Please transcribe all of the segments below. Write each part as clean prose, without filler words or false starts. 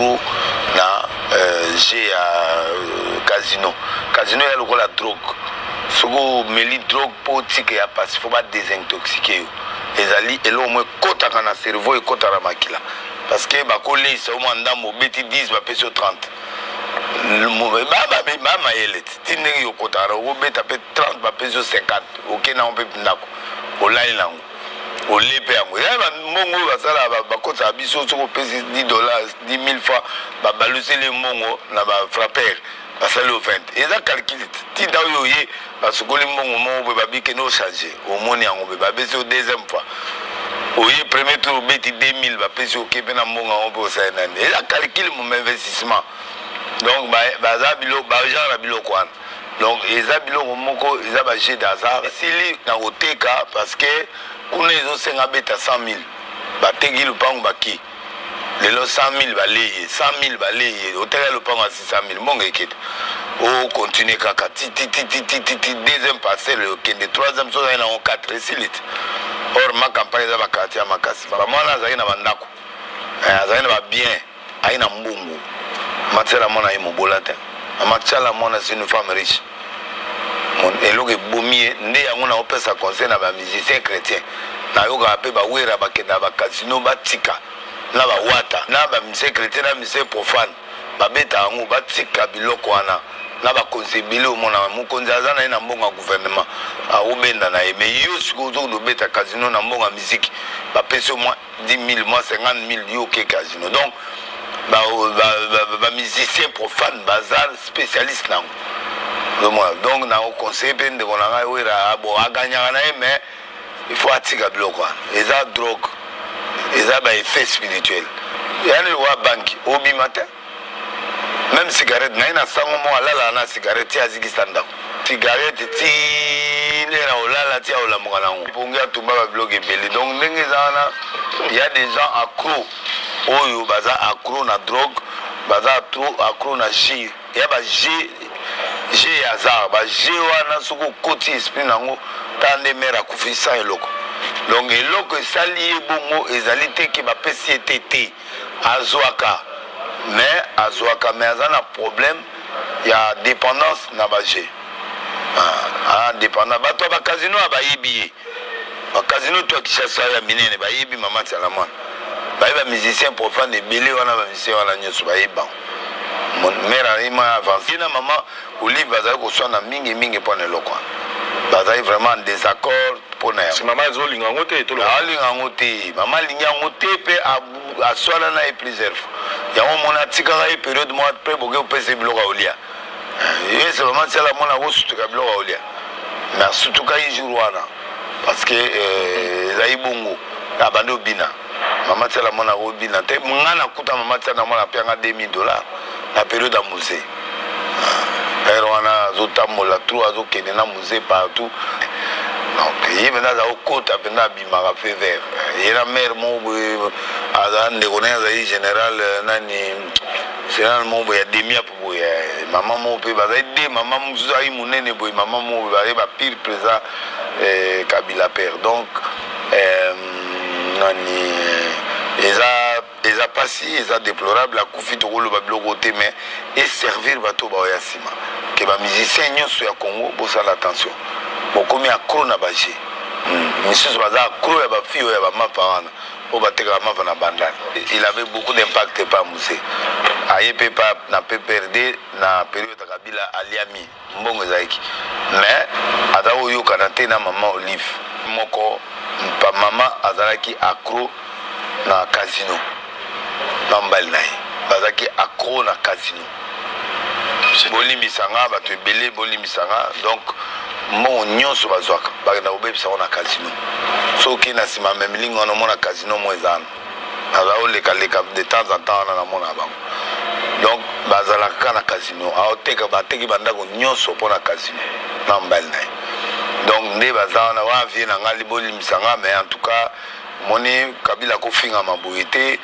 accro na G à casino. Casino est le la drogue. Si vous mettez drogue pour tirer à passer, il faut pas désintoxiquer. Les alliés, et là au moins côté dans le cerveau et côté dans la maquille. Parce que bah collé c'est au moins dans mon bêtis 10 va payer 30. Baba yelet. Tindé yo côté au bêta paye 30 va payer 50. Ok na on peut ndako. Au laï là. Au lépé yango. Ya ba mongo ba sala ba côté abiso sur payer $10, 10,000 fois ba baluser les mongo na ba frapper. Parce que le 20 et ça calcule ti da yo ye parce que les mongo mo ba bi que no changer au moni yango ba baisser au deuxième fois. Oui, premier tour, 2000, va payer au Québec, on peut ça. Et là, calcule mon investissement. Donc, ça bilo, genre bilo quoi. Donc, ils ont bilo moko, ils ont bagé d'hasard. Si les dans au TK parce que qu'on les ont 5 à 100 000, bah tegi le pang baki. Les 100 000 balayés, 100 000 balayés. Au terrain le pang à 600 000. Mon gars, oh continue kaka. Deuxième passé le kende, troisième chose il en 4 récilites. Or ma campagne za bakati ya makasi ba mwana za ina bandako za ina bien aina mbungu matela mwana imo bolata amatala mwana c'est une femme riche mon eloge bomie nde yango na opesa conseil na ba musicien chrétien na yoga pe ba wera bakenda ba casino batika na ba wata na ba musicien chrétien na musicien profane ba beta yango batika biloko wana na ba conseiller au mona mukonzi azana ina mbonga gouvernement a obenda na ye mais yo siko zo do beta casino na mbonga musique ba pese moi 10 000 moi 50 000 yo ke casino donc ba musicien profane bazar spécialiste na donc na au conseil ben de konanga wera bo aganya na ye mais il faut atika biloko et ça drogue et ça ba effet spirituel yani wa banki obi matin même cigarette na sango mo alala na cigarette ya ziki standa cigarette ti lera olala ti ola mongana ngo ponga tumba ba blog ebele donc ndenge zana il y a des gens accro oyo baza accro na drogue baza trop accro na G ya ba G azar ba G wana suko koti esprit nango tande mera kufisa eloko donc eloko esali bongo ezali te ke ba pesi etete azwaka mais azwaka mais azana problème il y a dépendance na bagé dépendant bato ba casino abayibi ba casino to kishasa ya minene bayibi mama Salamon ba musicien profane de belé wana ba musicien wana nyoso bayiba mon mère ima avancé na mama Olive bazali ko sona mingi pona lokwa bazali vraiment en désaccord pona si mama zo linga ngote to lo linga ngote mama linga ngote pe a swala na plusieurs fois ya mona tika ga période moi après boge pese biloko olia et c'est vraiment ça la mona ko sutuka biloko olia mais sutuka yi jour wana parce que zayi bongo abando bina mama tela mona ko bina te ngana kuta mama tela mona pianga $2000 na période à musée wana zotamola trop azokende na musée partout donc il venait à côté à bimara fait vert il a mère mon azan de connaître général nani général mon ya demia pour maman mon pe ba aider maman muzayi munene boy maman mon ba pire présent Kabila père donc nani les a passé les a déplorable la kufi to lo bablo côté mais et servir bato ba yasima que ba musicien nyonso ya Congo bosa l'attention bokomi accro na bagé monsieur baza accro ya ba fille ya ba mapa wana o bateka mapa na bandana il avait beaucoup d'impact pas musée ayepe pas na PPRD na période de Kabila aliami mbongo zaiki mais ata oyo kanate na maman Olive moko pa mama azalaki accro na casino nambali na ye bazaki accro na casino bolimbisanga bato ebele bolimbisanga donc mbongo nyonso bazwaka bakenda kobebisako na casino soki na nsima memilingi wana omona casino mo ezana aza olekaleka de temps en temps wana namona bango donc bazalaka na casino aoteka bateki bandako nyonso mpo na casino nambali na ye donc nde baza wana wavie na ngai bolimbisanga mais en tout cas moni Kabila kofinga maboye te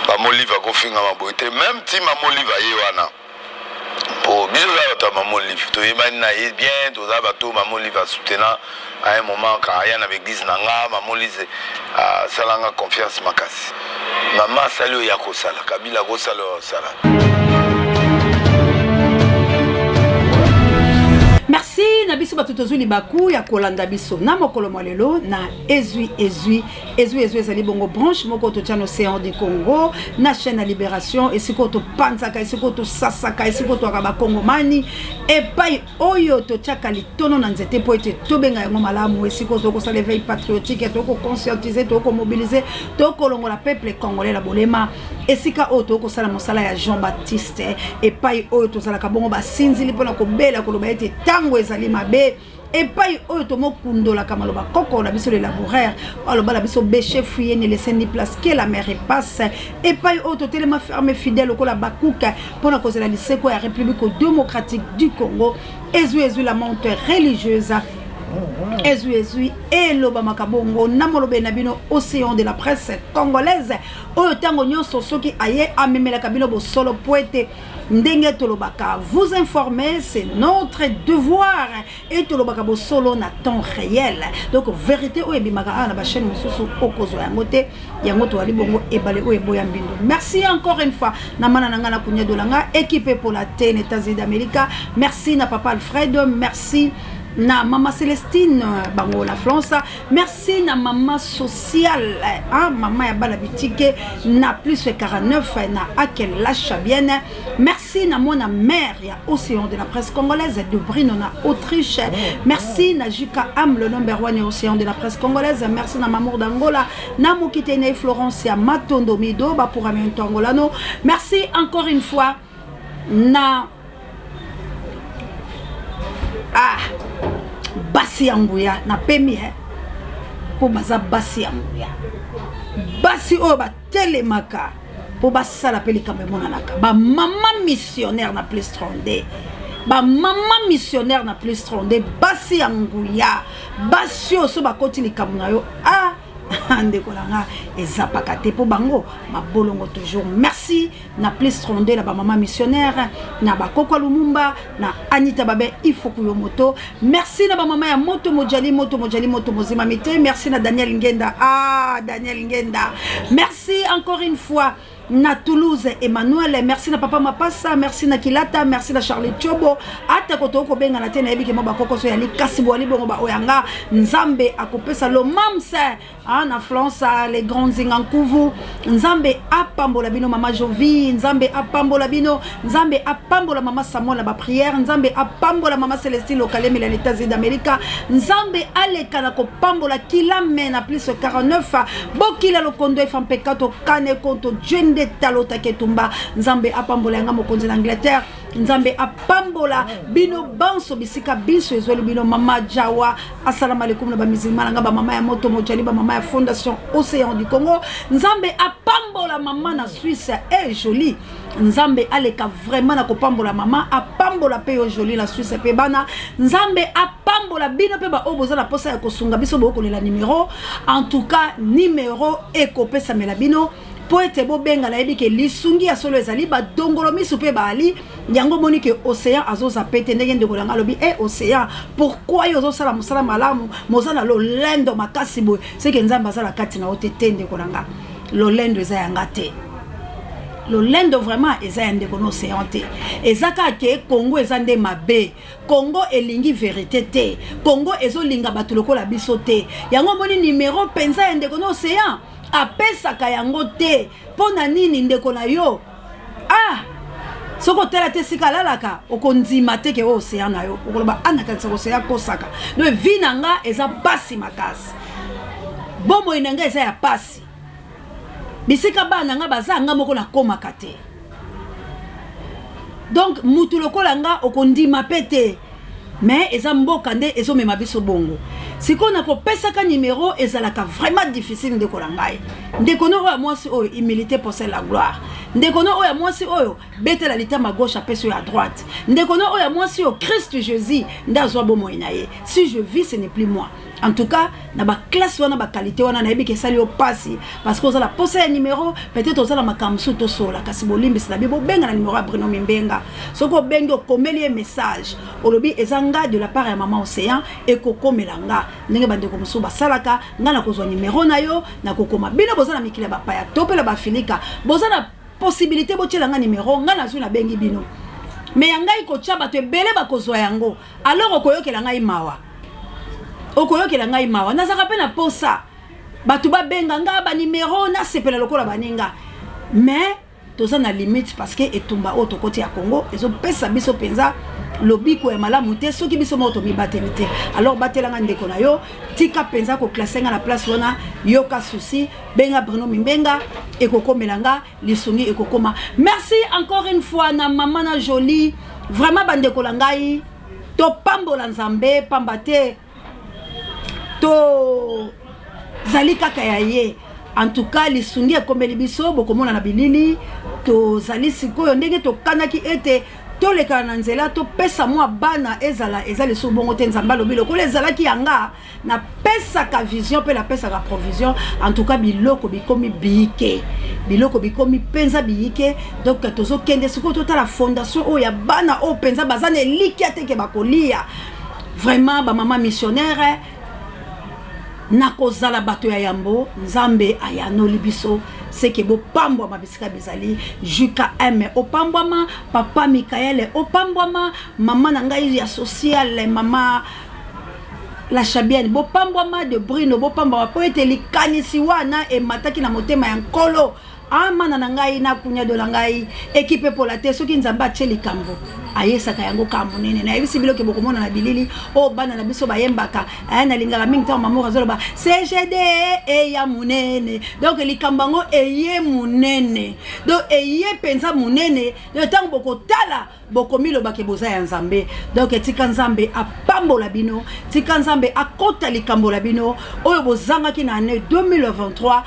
bamoliva kofinga maboye te même ti mamoliva ye wana po biso za bato ya mamoliva toyebani na ye bien toza bato mamoliva soutenant à un moment quand aya na l'église na nga mamolize asalanga confiance makasi maman sali ya kosala kabila kosala sala. Merci na biso batutozu libaku ya kolanda biso na mokolo molelo na ezui ezali bongo branche moko to tchano Océan du Congo na chaîne à Libération esiko to panzaka esiko to sasaka esiko to akaba Kongomani epai oyo to tchaka litono na nzete po ete tobenga yango malamu esiko to ko sala veille patriotique to ko conscientiser to ko mobiliser to ko longola peuple congolais la bolema esika oyo to ko sala mosala ya Jean-Baptiste epai oyo to sala kabongo basinzili pona ko bela ko loba ete tango ezali mabe epai oyo tomokundola kamaloba koko na biso le laboraire aloba la biso béché fouillé ne laisser ni place que la mer passe epai oyo totelema ferme fidèle ko la bakuka pona kozela liseko ya République démocratique du Congo ezui la monte religieuse ezui eloba makabongo na molobe na bino océan de la presse congolaise oyo tango nyonso soki aye amemela kabino bo solo poète ndenge tolobaka vous informer c'est notre devoir et tolobaka bo solo na temps réel donc vérité oyo ebimaka na ba chaîne mosusu okozo yango te yango to ali bongo ebale oyo boya mbindo. Merci encore une fois na mana nanga na kunya dolanga équipé pour la TN États-Unis d'Amérique. Merci na papa Alfred, merci na maman Célestine bango la France, merci na maman sociale maman ya bala bitike na plus 49 na akel la chabienne, merci na mona mère ya océan de la presse congolaise de Brno na Autriche, merci na Juka Am le number 1 océan de la presse congolaise, merci na Mamour d'Angola na Mokitene Florence ya Matondo Mido ba pour Amento Angolano, merci encore une fois na basi yanguya na pemi po baza basi yanguya basi oyo batelemaka po basala pe likambo emonanaka ba mama missionnaire na plus 32 ba mama missionnaire na plus 32 basi yanguya basi oyo so bakoti likambo na yo ndeko langa ezapaka te po bango mabolongo toujours. Merci na plus 32 la ba mama missionnaire na ba Koko Lumumba na Anita Babe Ifokuyo Moto, merci na ba mama ya moto mojali mozima mite, merci na Daniel Ngenda Daniel Ngenda, merci encore une fois na Toulouse Emmanuel, merci na papa Mapasa, merci na Kilata, merci na Charlie Chobo ata koto ko benga na tena ebiki mo bakoko so yali kasibo ali bongo ba oyanga nzambe akopesa lo mamse na France les grands zingankuvu nzambe apambola bino mama Jovi, nzambe apambola bino, nzambe apambola mama Samuel ba prière, nzambe apambola mama Célestine lokalemi la États-Unis d'Amérique, nzambe aleka na ko pambola kilame na plus 49 bokila lokondo efampekato kane konto jende talota ketumba, nzambe apambola yanga mokonzi na Angleterre, nzambe apambola bino banso bisika biso ezweli bino mama Jawa, assalamu alaikum na ba musulman nga ba mama ya moto mojali ba mama ya Fondation Océan du Congo, nzambe apambola mama na Suisse jolie, nzambe aleka vraiment na kopambola mama apambola pe yo jolie la Suisse pe bana, nzambe apambola bino pe ba oboza la posa ya kosunga biso boko la numéro, en tout cas numéro ekopesa mela bino poete bo benga la yebi ke lisungi ya solo ezali ba dongolo misu pe bali yango moni ke océan azoza pete ndenge ndeko langa lobi océan pourquoi yozo sala musala malamu mozala lo lendo makasi boy c'est que nzamba sala kati na otete ndeko langa lo lendo eza yanga te lo lendo vraiment eza yande kono océan te ezaka ke Congo eza nde mabe, Congo elingi vérité te, Congo ezolinga bato lokola biso te yango moni numéro penza yande kono océan apesaka yango te pona nini ndeko na yo soko tela te sika lalaka okondima te ke océan na yo okoloba anaka soko océan kosaka no vinanga eza pasi makasi bomo inanga eza ya pasi bisika bana nga bazanga moko na komaka te donc mutu lokola nga okondima pete mais eza mboka nde ezomema biso bongo sikona ko pesaka numéro ezalaka vraiment difficile ndeko la ngai ndeko no oyo mwasi oyo humilité possède la gloire, ndeko no oyo mwasi oyo betela litama à gauche apeso à droite, ndeko no oyo mwasi oyo Christ Jésus ndazwa bomo inaye, si je vis ce n'est plus moi En tout cas, na ba classe wana ba qualité wana na yebi ke sali opasi parce que la posa ya numéro peut-être ozala makamsu to sola kasi bolimbi c'est bibo benga na numéro ya Bruno Mimbenga. Soko bengo komeli message olobi ezanga de la part ya maman Océan et kokomelanga ndenge bande ko musu basalaka ngana kozwa numéro na yo na kokoma bino bozana mikile ba paya topela ba filika bozana possibilité botelanga numéro ngana zu na bengi bino mais yangai ko tcha bato ebele bakozwa yango alors okoyokela ngai mawa okoyokela ngai mawa nazaka pe na posa bato babenga nga ba numéro na sepela lokola baninga mais toza na limite parce que etumba oto côté ya Congo ezo pesa biso penza lobiko ya malamu te soki biso moto mibatelite alors batelanga ndeko na yo tika penza ko classer nga na place wana yoka souci benga Bruno Mimbenga ekokomelanga lisungi ekokoma. Merci encore une fois na maman na jolie vraiment bandeko langai to pambola nzambe pambate to zali kaka ya ye. En tout cas lisungi ekomeli biso bokomona na bilili to zali sikoyo ndenge to kanaki ete to leka na nzela to pesa mwa bana ezala ezali so bongo te nzamba lobilo ko ezala ki yanga na pesa ka vision pe la pesa ka provision. En tout cas biloko bikomi biike biloko bikomi penza biike donc tozo kende siko to la fondation o ya bana o penza bazane likiate ke bakolia vraiment ba maman missionnaire nakozala bato ya yambo nzambe ayano libiso seke bo pambwa mabisika bizali juka m opambwama papa Mikael opambwama mama na ngai ya social mama la chabienne bo pambwama de Bruno bo pambwama po ete likanisi wana e mataki na motema ya nkolo amana na ngai na kunya do ngai équipe pour la te soki nzamba tcheli kambo ayesaka yango ka monene na yebisi biloke bokomona na bilili o bana na biso bayembaka na lingala mingi ta mamour azoloba CGD e ya monene donc likambango eye monene donc eye penza monene de tango bokotala bokomi lobake boza ya nzambe donc tika nzambe apambola bino tika nzambe akota likambola bino oyo bozangaki na année 2023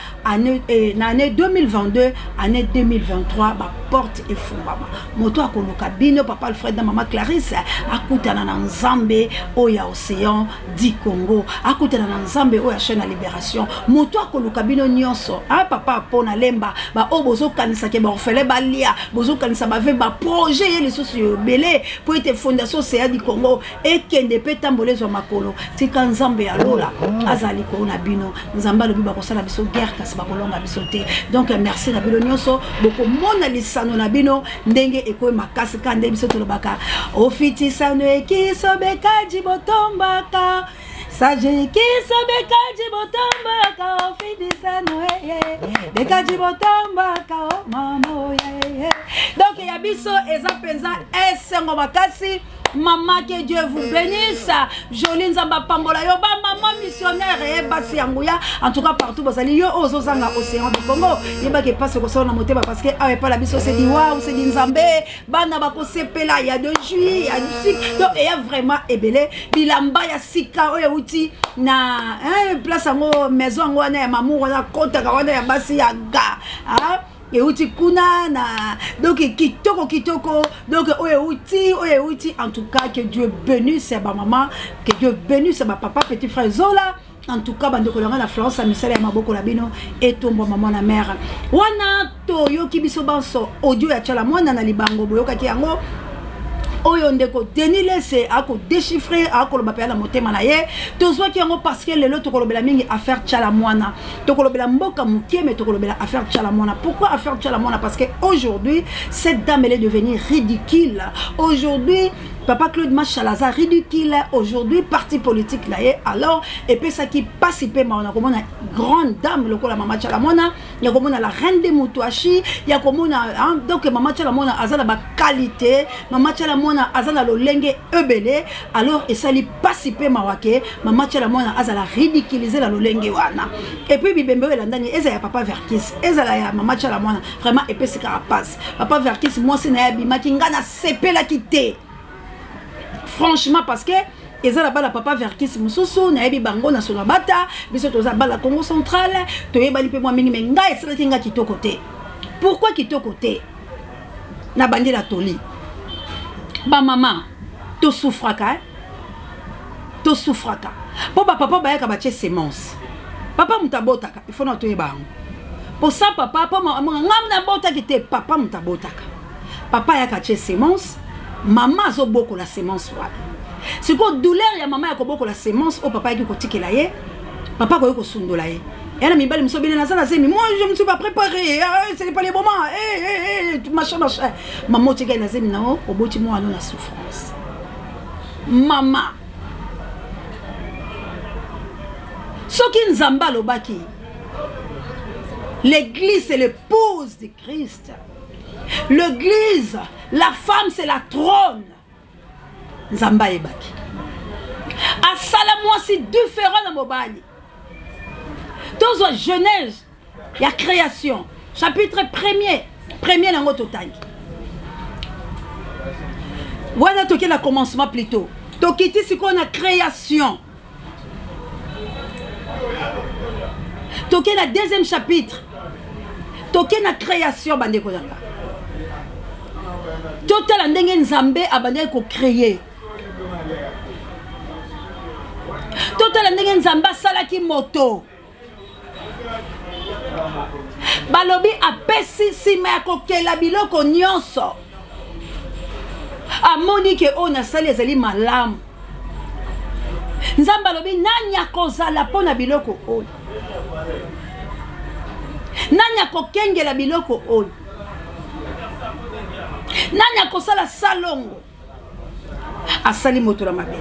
na année 2022 année 2023 ba porte efungama moto akoluka bino papa Alfred na mama Clarisse akutana na nzambe oya Océan di Congo akutana na nzambe oya chaîne à libération moto akoluka bino nyonso papa pona lemba ba obozo kanisa ke ba orfele balia bozo kanisa ba ve ba projet ye les belé pour être fondation CA di Congo et kende pe tambolezo makolo tika nzambe ya lola azali ko na bino nzamba lobi ba kosala biso guerre kasi ba kolonga biso te donc merci na bino nyonso boko mona lisano na bino ndenge ekoy makasi ka ndenge biso tolobaka ofiti sano ekiso bekaji botombaka saje kiso bekaji botombaka ofiti sano bekaji botombaka o mama donc ya biso eza penza esengo makasi. Maman, que Dieu vous bénisse. Jolie Nzamba Pambola Yoba, maman missionnaire et Bassi Angouya. En tout cas, partout, vous allez yo Ozozanga Océan du Congo. Il va que passe au sol na parce que avec pas la biso c'est dit waouh, c'est dit Nzambe. Bana bako sepela, il y a de juillet, il y a du cycle. Donc il y a vraiment ebelé. Bilamba ya sika oya uti na place ngo maison ngo na maman wana kota wana ya Bassi ya ga. Et outi kuna na donc kitoko donc outi en tout cas que Dieu bénisse ma maman que Dieu bénisse ma papa petit frère Zola en tout cas bande ko la Florence a misala ya maboko la bino et tombo maman na mère wana to yoki biso banso audio ya chala mwana na libango boyoka ki yango oyo ndeko denile c'est ako déchiffrer ako loba pe na motema na ye tozwa ki yango parce que lelo to kolobela mingi affaire tchala mwana to kolobela mboka mukie mais to kolobela affaire tchala mwana. Pourquoi affaire tchala mwana? Parce que aujourd'hui cette dame elle est devenue ridicule. Aujourd'hui Papa Claude Machalaza ridicule aujourd'hui parti politique là alors et puis ça qui participe mais on a comme une grande dame le la maman Chalamona il y a comme la reine de Mutuashi il y a comme donc maman Chalamona azala ba qualité maman Chalamona azala lo lenge ebele alors et ça lui participer mawake maman Chalamona azala ridiculiser la lo lenge wana et puis bibembe la ndani eza ya papa Verkis ezala ya maman Chalamona vraiment et puis c'est carapace papa Verkis moi c'est na bima kingana sepela kité. Franchement parce que ils ont la papa Verkis mususu na yebi bango na sona bata biso toza bala Congo central to yebali pe moi mingi menga esala tinga kitoko te. Pourquoi kitoko te? Na bandi la toli ba maman to souffraka Po ba papa ba yaka ba semence. Papa mutabotaka, il faut noter ba. Pour ça papa po ngam na botaka te papa mutabotaka. Papa yaka semence, maman zo boko la semence wa. C'est quoi douleur ya maman yako boko la semence au papa yaki ko tikela ye. Papa ko yoko sundola ye. Et là, moi je me suis pas préparé, ce n'est pas les moments, machin. Maman, tu gagnes non, au bout de moi, la souffrance. Maman. Ce qui nous embête le baki, l'église c'est l'épouse de Christ. L'église, la femme c'est la trône. Zamba et baki. À Salamoi, c'est différent dans mon bali. Dans la Genèse, il y a création. Chapitre 1er dans notre temps. Voilà toqué le commencement plutôt. Toqué c'est qu'on a création. Toqué le deuxième chapitre. Toqué la création bande kodanga. Total ndenge nzambe abande ko créer. Total ndenge nzamba salaki moto. Balobi apesi sima ya kokela biloko nyonso. Amoni ke on a sali ezali malamu. Nzamba lobi nani akozala pona biloko oyo. Nani akokengela biloko oyo. Nani akosala salongo. Asali moto la mabele.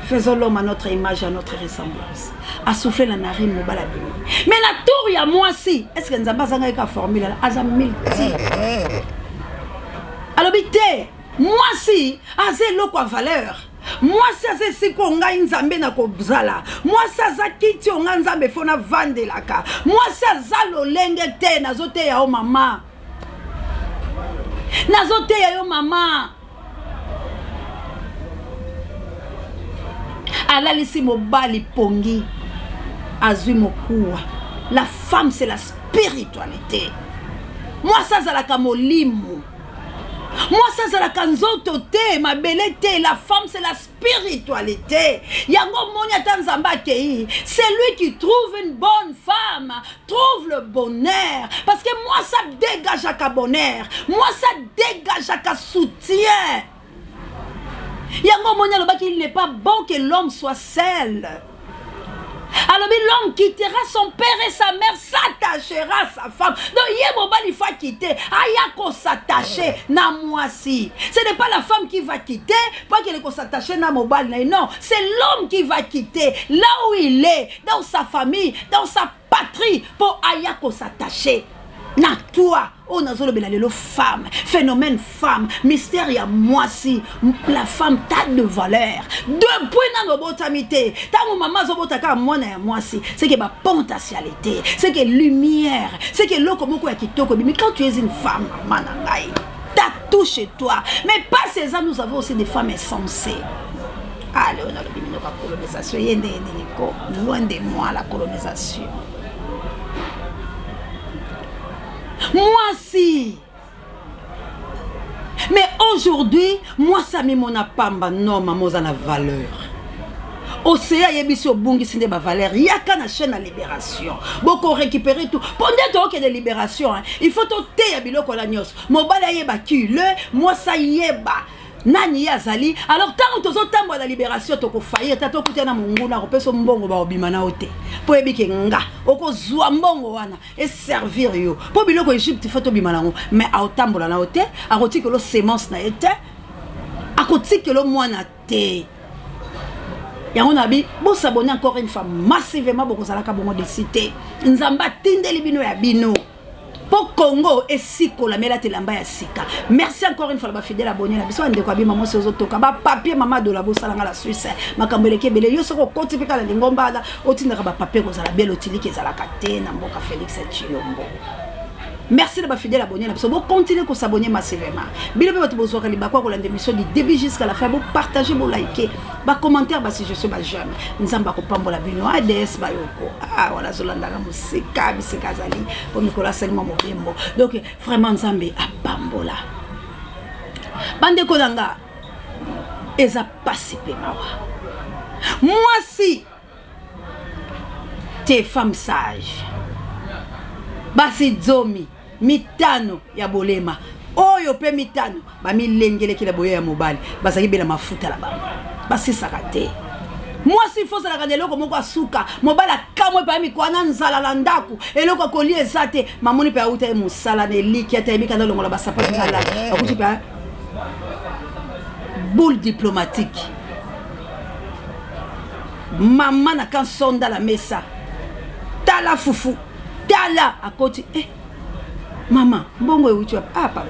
Faisons l'homme à notre image, à notre ressemblance. A souffler la narine, mon balabé. Mais la tour, il y a moi aussi. Est-ce que nous avons une formule là? Azamilti. Alors, moi aussi, azé l'eau valeur. Moi, ça c'est ce qu'on a nzambe na kobzala. Moi, ça ça kiti on a nzambe fona vande laka. Moi, ça ça lo lenge te na zote ya o mama. Na zote ya yo mama. Alalisi mobali pongi azui mokuwa. La femme c'est la spiritualité. Moi ça la kamolimu. Moi ça la kanzoto te ma belete. La femme c'est la spiritualité. Yango monia tanzamba kei. C'est lui qui trouve une bonne femme, trouve le bonheur. Parce que moi ça dégage à bonheur. Moi ça dégage à soutien. Yango monia loba qu'il n'est pas bon que l'homme soit seul. Alors l'homme quittera son père et sa mère, s'attachera à sa femme. Donc il faut quitter. Ayako s'attacher na moi si. Ce n'est pas la femme qui va quitter, pas qu'elle va s'attacher na mobile. Non, c'est l'homme qui va quitter là où il est, dans sa famille, dans sa patrie, pour ayako s'attacher. Na toi, on a le femme, phénomène femme, mystère ya moi si, la femme tas de valeur. Depuis dans nos botamité, tant maman zobotaka moi si, c'est que ma potentialité, c'est que lumière, c'est que l'eau comme quoi qui toko. Mais quand tu es une femme, manangai, t'as tout chez toi. Mais pas ces ans, nous avons aussi des femmes insensées. Allez, on a le la colonisation, loin de moi la colonisation. Moi si. Mais aujourd'hui, moi ça me mon apamba non maman ça na valeur. Océa yebiso bungi sinde ba valeur. Yaka na chaîne à libération. Boko récupérer tout. Pendant que de libération, hein, il faut te ya biloko la nyos. Mobala yeba kule, moi ça yeba. Nani yazali alors tant que tozotambo la libération toko faillir tato kutena munguna kopeso mbongo ba obimana ote po ebike nga okozwa mbongo wana et servir yo po biloko Egypte faut obimana ngo mais aotambola na ote akoti que lo semence na ete akoti que lo mwana te ya on abi bo s'abonner encore une fois massivement boko zalaka bongo de cité nzamba tindeli bino ya bino. Pour Congo et Siko la mela telamba ya sika. Merci encore une fois ba fidèle abonné la biso ande ko abi maman se ozotoka ba papier maman de la bosalanga la Suisse makambeleke bele yo soko kotipika la lingomba la otinaka ba papier ko zala belle otiliki za la kate na mboka Félix Chilombo. Merci de ba fidèle abonné la biso bo continuer ko s'abonner massivement. Bilo be bato bozoka liba kwa ko la émission du début jusqu'à la fin bo partager bo liker ba commentaire ba si je suis ba jeune nzamba ko pambola bino ADS ba yoko ah wala zolanda na musika bisika zali pour Nicolas Selma Mobembo donc vraiment nzambe a pambola bande ko danga eza participer mawa moi si T'es femme sage. Basi zomi mitano ya bolema. Oyo pe mitano ba milengele kila boye ya mobali. Basa kibela mafuta la bango. Basi sakate. Moi si faut ça la kandeloko moko asuka. Mobala kamwe pa mi kwana nzala la ndaku. Eloko koli ezate. Mamoni pe auta musala ne liki ata mi kana longola basapatu ngala. Akuti pa boule diplomatique. Maman na kan sonda la mesa. Tala fufu. Tala akoti mama mbongo euti papa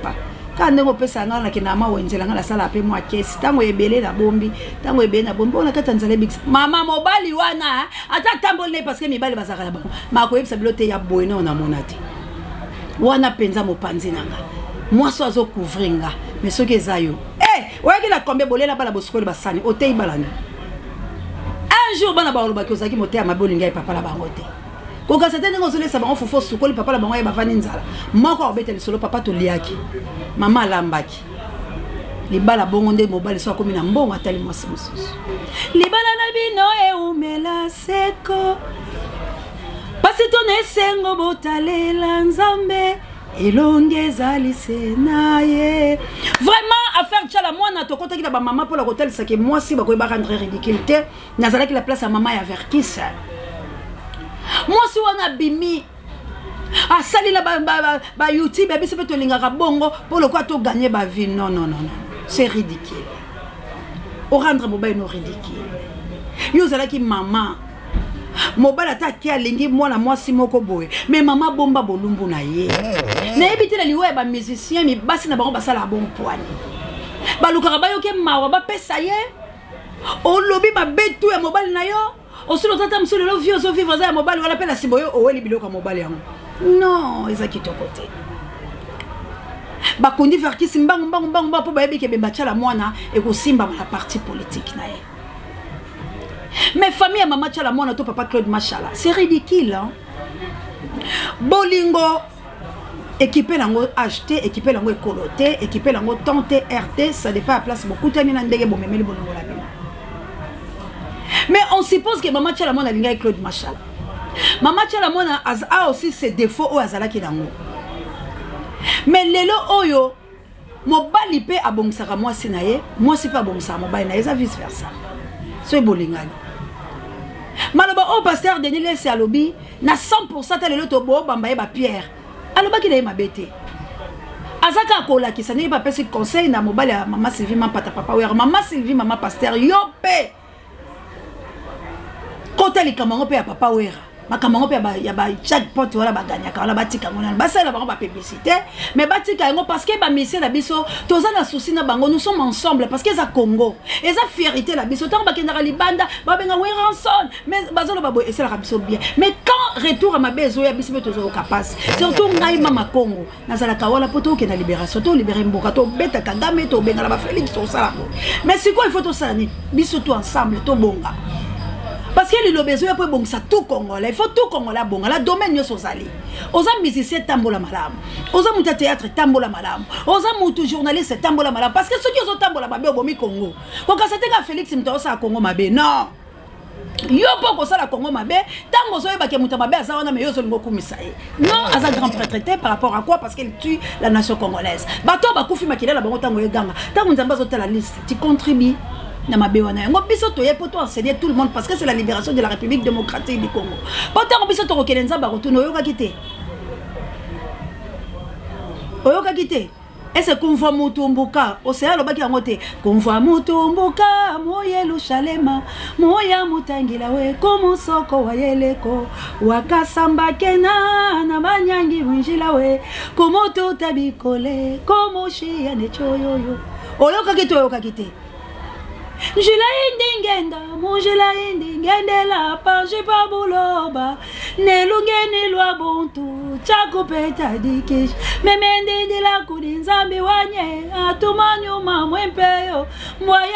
quand on peut s'engager na kinama wenzela ngala sala pe moi kesi tango ebele na bombi tango ebele na bombi on a kata nzale bix mama mobali wana ata tambole parce que mibali bazaka na bango mako yebisa bilote ya boyena on a monate wana penza mopanzi nanga moi so azo couvringa mais soki ezayo oyaki na kombe bolela bala bosukoli basani otei balani un jour bana ba olobaki ozaki motea mabolinga ya papa la bangote Quand ça t'est dégonflé, ça va en faux sous papa la banque va venir Moko obete le solo papa to liaki. Maman lambaki. Les bala bongonde mobile soit comme une mbongo atali moi sous. Les bala na bino e umela seko. Parce ton esengo botale lanzambe. Elongeza lisenaye. Vraiment affaire tchala moi na to kota ki ba maman pour la hôtel ça que moi si ba ko ba rendre ridiculité. Nazala ki la place à maman ya verkis. Moi si on a bimi a sali la ba YouTube et puis c'est lingaka bongo pour le quoi to gagner ba vie non c'est ridicule au rendre mobile no ridicule yo zala ki maman mobile attaque alingi mwana mwasi moko boye mais maman bomba bolumbu na ye na ebité la liwe ba musicien mi basi na bango basala bon poani ba lukaka ba yo ke mawa ba pesa ye o lobi ba betu ya mobile na yo aussi le tata monsieur le vieux so vivre ça mobile on appelle la siboyo o weli biloko mobile yango non ezaki to côté ba kondi faire ki simba mbang po ba yebike be batala mwana e ko simba la partie politique na ye mais famille maman tchala mwana to papa Claude Machala c'est ridicule hein bolingo équipé lango acheter équipé lango écoloter équipé lango tenter RT ça dépend à place beaucoup tani na ndenge bomemeli bolingo la bino. Mais on suppose que maman tchala mona linga Claude Machala. Maman tchala mona a aussi ses défauts au azala ki dango. Mais lelo oyo mobali pe abongisa moi sinaye, moi si pas abongisa mobali na eza vice versa. So bolingani. Maloba o pasteur Denis Lesse alobi na 100% ta lelo to bo bamba ba Pierre. Aloba ki na ma bete. Azaka kola ki sani ba pesi conseil na mobali ya maman Sylvie papa ou maman Sylvie maman pasteur yo pe. Quand elle est camarade à papa ouera, ma camarade ya ba jackpot wala ba gagner wala ba tika ngona ba sala ba publicité mais ba tika ngo parce que ba mission na biso toza na souci na bango nous sommes ensemble parce que za Congo et za fierté la biso tant ba kendara libanda ba benga ranson mais bazolo ba boy et c'est la biso bien mais quand retour à ma bezo ya biso tozo capable surtout ngai mama Congo nazala kawala poto ke na libération to libérer mboka to beta Kagame to benga la ba Félix to sala mais c'est quoi il faut to sala ni biso to ensemble to bonga. Parce que le besoin pour bon ça tout Congolais, il faut tout Congolais bon la domaine yo sozali. Oza musicien tambola malam. Oza muta théâtre tambola malam. Oza mutu journaliste tambola malam parce que ceux qui ont tambola mabe bomi Congo. Quand ça te Félix mtosa Congo mabe non. Yo poko ça la Congo mabe tango zo yeba ke muta mabe za wana me yo zo lingo kumisaye. Non, aza grand prêtre par rapport à quoi parce qu'il tue la nation congolaise. Bato ba kufi makila la bango tango yeganga. Tango nzamba zo la liste, tu contribues. Enseigner tout le monde parce que c'est la libération de la République démocratique du Congo. Est-ce qu'on voit Mutumbuka Océan le baki angote qu'on voit Mutumbuka moye lushalema moya mutangila we komo soko wayeleko wakasamba kena na banyangi winjila we komo totabikole komo shia ne choyoyo oyoka kito oyoka kite. Je la indingenda, mon je la indingenda la page pas bouloba, ne lungeni lwa bontu, chako peta dikish, memende de la kudinzambi wanye, atumanyu mamwempeyo, mwaye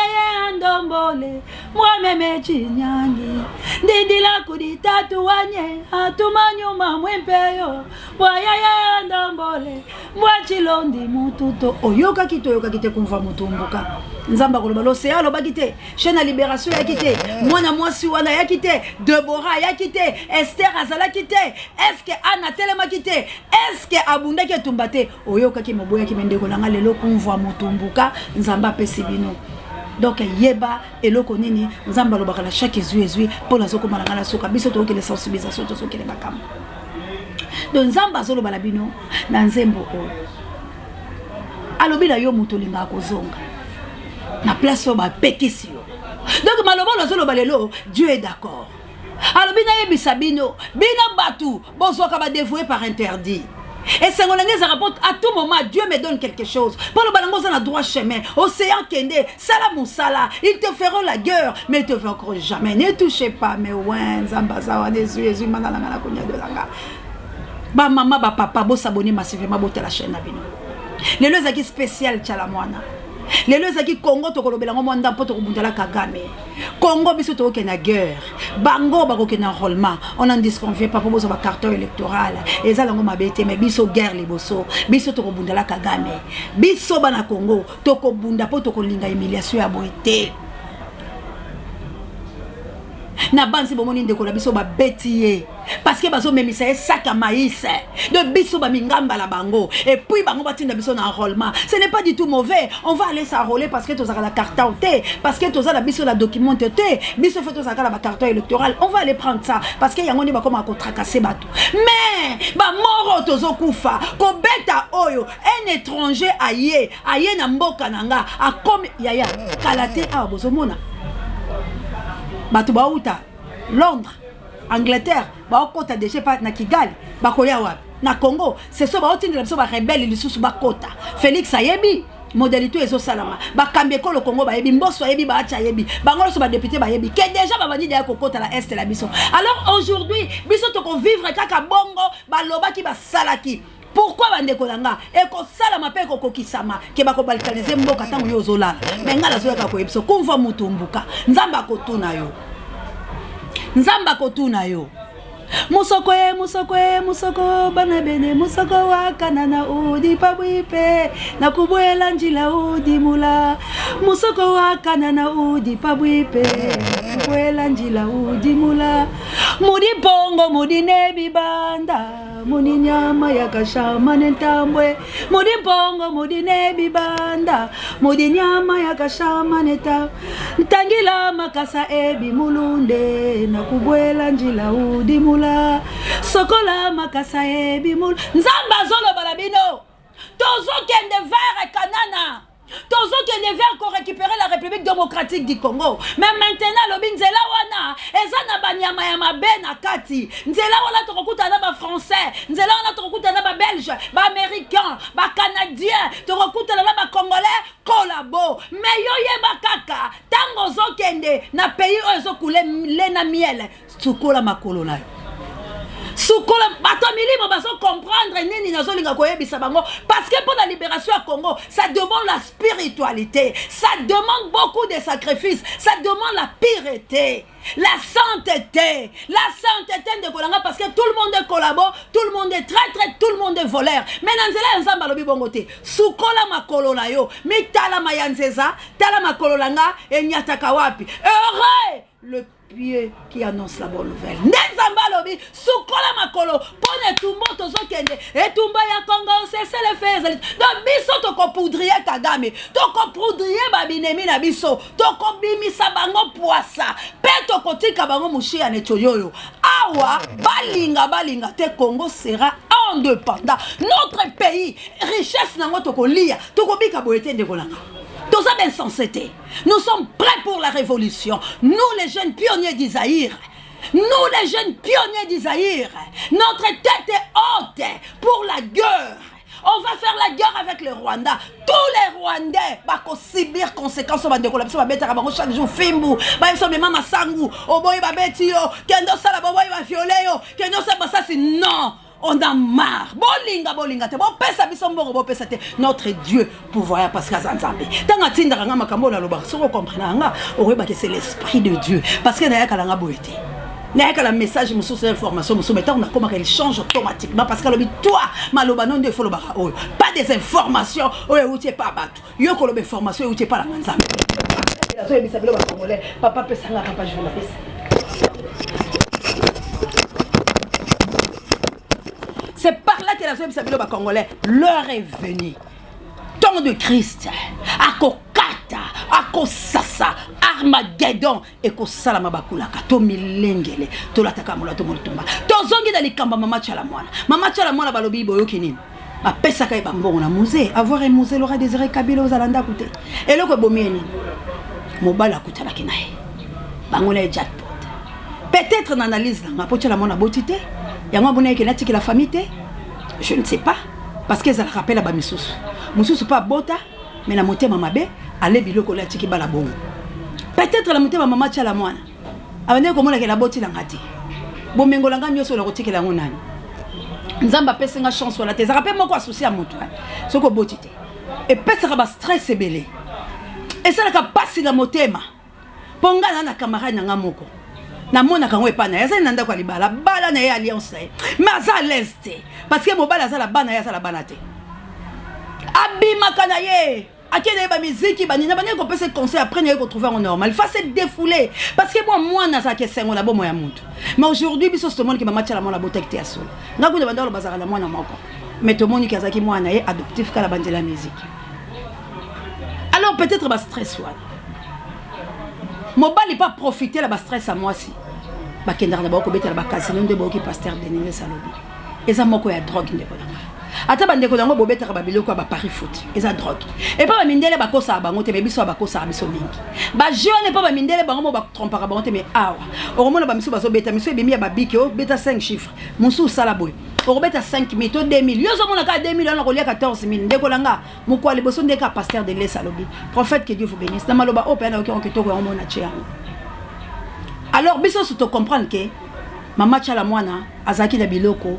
andombole, mwameme chinyangi ndindila kuditatuanye atumanyuma mwempeyo bwayaya ndombole bwachilondi mututo oyoka kite kumva mutumbuka nzamba koloba l'océan alobaki te chaîne à libération yaki te mwana mwasi wana yaki te Deborah yaki te Esther azalaki te est-ce que Anna telemaki te est-ce que abundaki etumba te oyokaki moboyaki mendeko nanga lelo kumva mutumbuka nzamba apesi bino. Donc yeba eloko nini nzamba lobaka la chaque ezui pour la zoko malanga la soka biso to les sensibilisation to soki les bakam. Donc nzamba zolo bala bino na nzembo o alobi la yo muto linga kozonga na place o ba petisi yo. Donc maloba lo zolo balelo Dieu est d'accord. Alobi na yebisa bino bina batu bozoka ba dévoué par interdit. Et c'est un rapport à tout moment, Dieu me donne quelque chose. Pour le balango, on a droit chemin. Océan Kende, Salam Moussala, ils te feront la guerre, mais ils te feront jamais. Ne touchez pas, mais ouais, Zambaza, Jésus, Manalanga, Konya de Langa. Ba maman, ba papa, bo s'abonner massivement, bo la chaîne. Les lois qui spécial, Tchalamwana. Les lois qui Congo, to kolobelango mwanda poto kubundala Kagame. Congo biso to na guerre. Bango bako na enrôlement. On en disconvient pas pour besoin de carton électoral. Et ça lango mabete mais biso guerre liboso. Biso to kubundala Kagame. Biso bana Congo to kobunda poto kolinga humiliation ya boité. Na bansi bomoni ndeko na biso ba betiye parce que bazo memisa e sac à maïs de biso ba mingamba la bango et puis bango batinda biso na enrôlement. Ce n'est pas du tout mauvais, on va aller s'enrôler parce que toza la carte auté, parce que toza la biso la documenté biso fait toza la carte électorale, on va aller prendre ça parce que yango ni ba koma ko tracasser bato. Mais ba moro tozo kufa ko beta oyo un étranger aye na mboka nanga a comme yaya kalate a bozomona bato bauta Londres, Angleterre, baokota déjà pas na Kigali, bakoya wapi na Congo, c'est ça baotindi la biso ba rebelle lisusu bakota. Félix ayebi modalité ezo salama. Ba kambeko le Congo ba yebi mboso ayebi ba acha yebi. Bangolo so ba député ba yebi. Que déjà ba bandi de kokota la est la biso. Alors aujourd'hui, biso to ko vivre kaka bongo ba lobaki ba salaki. Pourquoi bandeko langa eko sala mape ko kokisama ke bako balkanize mboka tango yo zolala mais ngala zo ka ko ebiso kumva mutumbuka nzamba ko tuna yo nzamba ko tuna yo musoko bana bene musoko wakana na udi pabwipe na kubwela njila udi mula musoko wakana na udi pabwipe kubwela njila udi mula mudi pongo mudi nebi banda mudi nyama ya kashama netambwe mudi pongo mudi nebi banda mudi nyama ya kashama neta ntangila makasa ebi mulunde na kubwela njila udi mula sokola makasa ebi mul nzamba zolo balabino tozo kende vers Kanana tozo kende vers ko récupérer la République démocratique du Congo mais maintenant lobi nzela wana ezana banyama ya mabena kati nzela wana tokokuta na ba français nzela wana tokokuta na ba belge ba américain ba canadien tokokuta na ba congolais kolabo mais yo yeba kaka tango zo kende na pays ozo kule lena miel sukola makolo na yo Soukola bato milimo baso comprendre nini nazolinga koyebisa bango parce que pour la libération à Congo ça demande la spiritualité, ça demande beaucoup de sacrifices, ça demande la pureté, la sainteté de Kolanga parce que tout le monde est collabore, tout le monde est traître, tout le monde est voleur. Mais nanzela nzamba lobi bongote soukola makolo na yo mitala mayanzeza tala makolo langa enyataka wapi heureux le pied qui annonce la bonne nouvelle. Nenzamba lobi soukola makolo pone tumbo tozo kende et tumba ya Congo c'est le fait donc biso to ko poudrier Kagame to ko poudrier babinemi na biso to ko bimisa bango poisa peto kotika bango mushia netoyoyo awa balinga te Congo sera indépendant notre pays richesse nango to ko lia to ko bika boyete ndekolanga. Tous ça d'insensité. Nous sommes prêts pour la révolution. Nous les jeunes pionniers d'Isaïr. Notre tête est haute pour la guerre. On va faire la guerre avec le Rwanda. Tous les Rwandais vont subir conséquences de collapse. Chaque jour, Fimbu, Mama Sangu, Oboy Babetio, Kendo Salaboy va violer, Kendo Sabasasi. Non! on a marre. Bolinga, bolinga, te. Bon, pesa bisomboro, bon, pesa te. Notre Dieu, pouvoir, parce que Zanzambe. Tant que tinda ranga makambo la loba, si vous comprenez, que c'est l'esprit de Dieu. Parce que n'a kalanga boete. N'a que la message, monsieur, c'est l'information, monsieur, mais on a comment qu'elle change automatiquement. Parce que toi, maloba non de foloba, pas des informations, où tu es pas battu. Yo ko lobe information, où tu es pas la manzambe. Papa pesa nga, papa je veux la pesa. C'est par là que la Bible congolais leur est venue. Temps de Christ, Akokata, Akosasa, Armageddon, et Kosalama Bakulaka, Tomilengele, Tolatakamula, Tomotumba. Tozongi dans les kamba Mama Chalamwana. Mama Chalamwana balobi boyokini. A Pesaka et Bambo, on a musée. Avoir un musée, l'aura désiré Kabila aux Alanda coûté. Et le Kobomieni, Mobala Kouta la Kinae. Bangola et jackpot. Peut-être une analyse dans ma poche la mona botité. Il y a un bonnet qui n'a que la famille. Je ne sais pas. Parce que ça rappelle à Bamisous. Moussous pas bota, mais la montée mama bé, allez bilo kola tiki balabon. Peut-être la montée mama tcha la moine. Avant comment la boti langati. Bon mengolanga nyoso la rotiki la ngonani. Nzamba pese nga chance sur la tête. Ça rappelle moi quoi souci à mon toit. Ce que botité. Et pese raba stress et belé. Et ça la passe la motema. Ponga na camarade na moko. Na mona kanwe pa na ya nanda kwa libala bala na ya alliance mais aza l'est parce que mobala za la bana ya za la banate abima kana ye akene ba musique banina banye ko pese conseil après ne ko trouver en normal fa se défouler parce que moi na za ke sengo na bo moya mutu mais aujourd'hui biso tout le monde qui va matcha la mona botekte ya solo ngaku de bandalo bazara la mwana moko mais tout le monde qui azaki mwana ye adoptif kala bandela musique alors peut-être ba stress wa mobali pas profiter la ba stress à moi si ba kendara ba ko betela ba casino de ba ki pasteur Denis Salobi eza moko ya drogue ndeko nanga ata ba ndeko nango bo betela ba biloko ba pari foot eza drogue et pas ba mindele ba kosa bango te be biso ba kosa biso mingi ba jeune pas ba mindele bango ba trompaka bango te mais awa o mona ba miso ba so beta miso e bimi ya ba biki o beta 5 chiffres musu sala boy o beta 5000 to 2000 yo zo mona ka 2000 on ko lia 14000 ndeko nanga moko ali boso ndeka pasteur Denis Salobi prophète que Dieu vous bénisse na maloba o pena o ki to ko mona chia. Alors, biso tu te comprends que Mama Chala Mwana azaki na biloko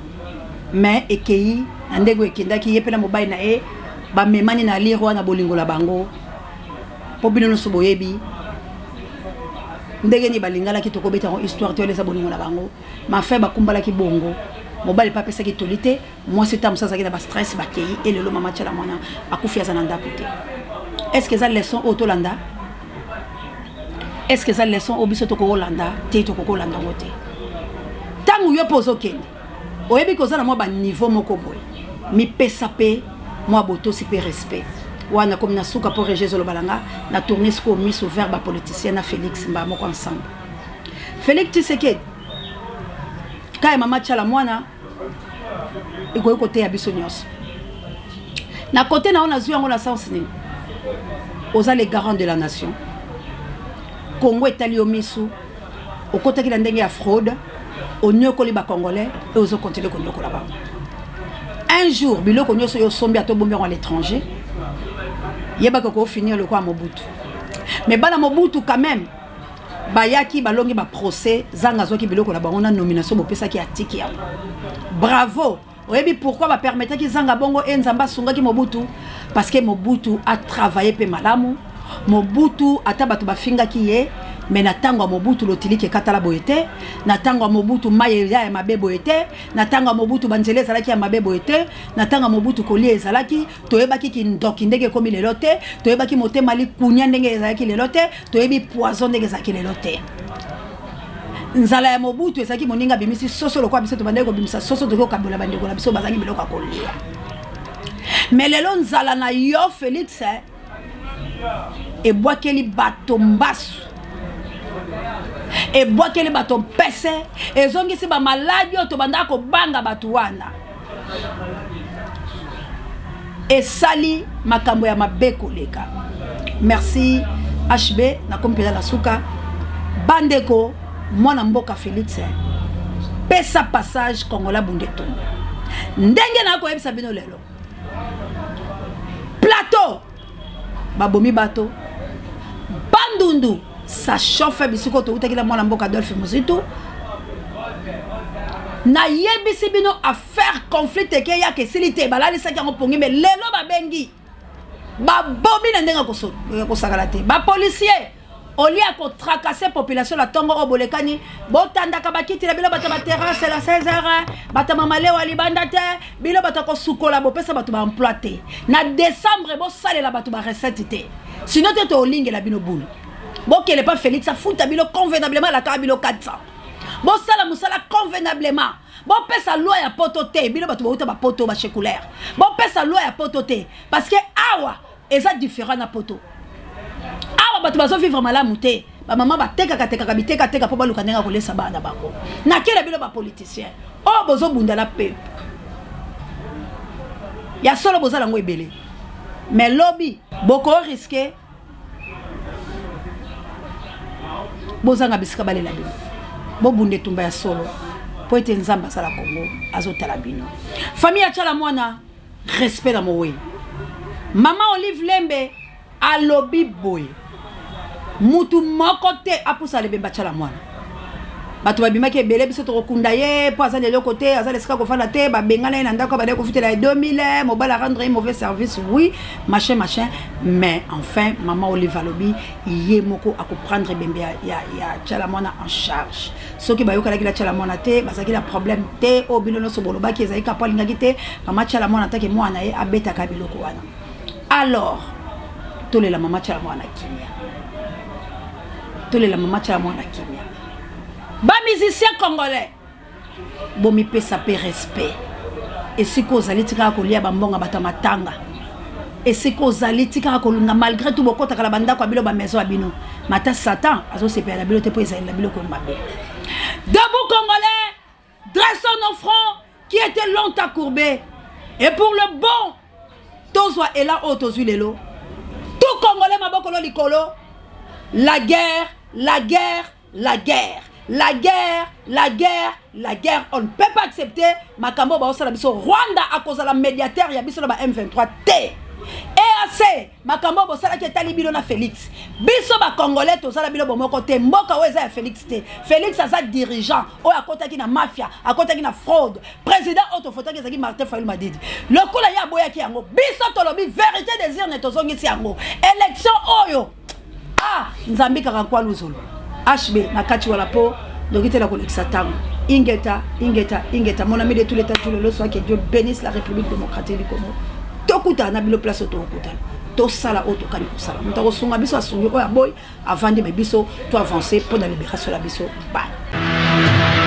mais ekei ndego ekendaki yepela mobile na e ba memani na liro na bolingo la bango po bino no soboyebi ndege ni balingala ki tokobeta en histoire to lesa bolingo la bango ma fait ba kumbala ki bongo mobile pa pesa ki tolite moi c'est tam ça na ba stress ba kei et le Mama Chala Mwana akufia za nda côté est-ce que ça leçon autolanda est-ce que ça leçon obiso to ko Holanda te to ko Holanda ngote tangu yo pozo kende oyebi ko za na mo ba niveau moko boy mi pesa pe moi boto si pe respect wana comme na suka pour rejezo lo balanga na tourner ce ko mis ouvert ba politicien na Félix mba moko ensemble Félix Tshisekedi kai Mama Chala Mwana iko côté ya biso nyos na côté na on a zui ngo na sens ni oza les garants de la nation Congo etali omisu okotaki la ndenge ya fraude onyokoli ba congolais et ozo continuer ko nyokola ba un jour biloko nyoso yo sombi ato bombi à l'étranger yeba ko finir le quoi Mobutu mais bana Mobutu quand même bayaki balongi ba procès zanga zoki biloko la ba on a nomination bopesa ki atiki ya bravo oyebi pourquoi ba permettre ki zanga bongo enzamba sunga ki Mobutu parce que Mobutu a travaillé pe malamu Mobutu atabatu bafinga kiye mais natango Mobutu lotilike katala boyete natango Mobutu maye ya mabe boyete natango Mobutu banzele zalaki ya mabe boyete natango Mobutu kolie ezalaki toyebaki ki ndoki ndenge komi lelote toyebaki motema li kunya ndenge ezalaki lelote toyebi poison ndenge ezalaki lelote nzala ya Mobutu ezalaki moninga bimisi soso lokwa biso to bandeko bimisa soso to ko kabola bandeko na biso bazangi biloko akolia mais lelo nzala na yo Félix et boakeli bato mbasu et boakeli bato pese et zongi si ba maladi oto banda ko banga bato wana et sali makambo ya mabeko leka merci HB na kompela la suka bandeko mwana mboka Félix pesa passage Kongola bundeto ndenge na ko yebisa bino lelo plateau babomi bato bandundu ça chauffe bisiko to utakila mwana mboka Adolphe Muzitu na yebisi bino affaire conflit ke ya ke silite balali saki ngo pongi mais lelo ba bengi ba bobi na ndenga ko sakala te ba policier au lieu ko tracasser population la tongo obolekani botanda ka bakiti la bilo bata ba terrasse la 16h bata mamale wa libanda te bilo bata ko sukola bo pesa batu ba employé na décembre bo sale la batu ba recette te sinon te to linge la bino boule bo kele pas Félix a fouta bilo convenablement la ka bilo 400 bo sala musala convenablement bo pesa loi ya poto te bilo batu ba uta ba poto ba chekulaire bo pesa loi ya poto te parce que awa eza différent na poto awa batu bazo vivre malamu te ba maman ba teka biteka po ba luka ndenga ko lesa bana bako na kele bilo ba politicien o bozo bunda la peuple ya solo bozala ngo ebele mais lobby boko risqué bozanga bisika balela bino bo bunde tumba ya solo po ete nzamba sala Congo azotala bino famille achala mwana respect na mowe mama Olive Lembe a lobby boy mutu moko te apusa lebemba chala mwana bato babimaki ebele biso tokokunda ye po aza lelo côté aza lesika kofanda te babengana ye na ndako bale kofutela ye 2000 mobala rendre mauvais service oui machin mais enfin maman Olive alobi ye moko akoprendre bembe ya chala mwana en charge soki bayokalaki la chala mwana te bazaki la problème te o bino nyonso bolobaki ezali kapo alingaki te mama chala mwana take mwana ye abetaka biloko wana alors tolela mama chala mwana kimia tolela mama chala mwana kimia ba musicien congolais bomi pesa pe respect et siko zali tika ko lia ba mbonga bata matanga et siko zali tika ko lunga malgré tout bokota kala banda kwa bilo ba maison abino mata satan azo se perdre bilo te po ezali la bilo ko mabe debout congolais dressons nos fronts qui étaient longtemps courbés et pour le bon tozwa et là autozu lelo tout congolais maboko lo likolo la guerre on ne peut pas accepter makambo ba osala biso Rwanda à cause de la médiateur ya biso ba M23 T EAC makambo bo sala ke talibilo na Félix biso ba congolais to sala bilo bomoko te mboka weza ya Félix te Félix aza dirigeant o akotaki na mafia akotaki na fraude président autofotaki ezaki Martin Fayulu Madidi lokola ya boya ki yango biso tolobi vérité désir ne tozongisi yango élection oyo nzambi kaka kwa luzolo HB na kati wala po donc la collection tango ingeta mon ami de tous les temps tout le soir que Dieu bénisse la République démocratique du Congo tokuta na bilo place tokuta to sala auto kali ko sala mutako sunga biso asungi oya boy avant de biso to avancer pour la libération la biso bye